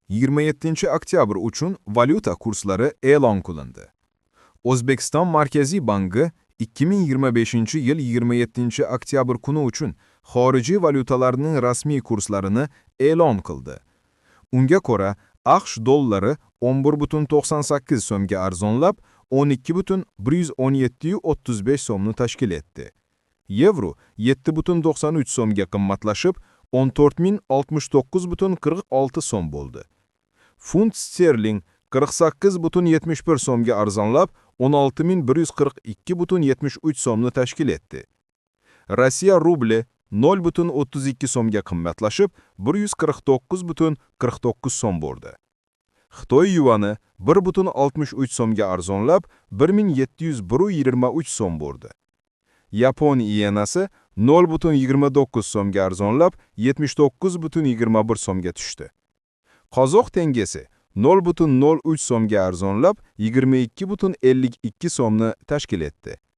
27 oktyabr uchun valyuta kurslari e'lon qilindi. O'zbekiston Markaziy banki 2025-yil 27 oktyabr kuni uchun xorijiy valyutalarning rasmiy kurslarini e'lon qildi. Unga ko'ra, AQSh dollari 11,98 so'mga arzonlab, 12,117,35 so'mni tashkil etdi. Yevro 7,93 so'mga qimmatlashib, 14,069,46 so'm bo'ldi. Funt sterling 48,71 so'mga arzonlab, 16,142,73 so'mni tashkil etdi. Rossiya rubli 0,32 so'mga qimmatlashib, 149,49 so'm bo'ldi. Xitoy yuani 1,63 so'mga arzonlab, 1701,23 so'm bo'ldi. Yapon iyenasi 0,29 so'mga arzonlab, 79,21 so'mga tushdi. Qozoq tengesi 0,03 so'mga arzonlab, 22,52 so'mni tashkil etdi.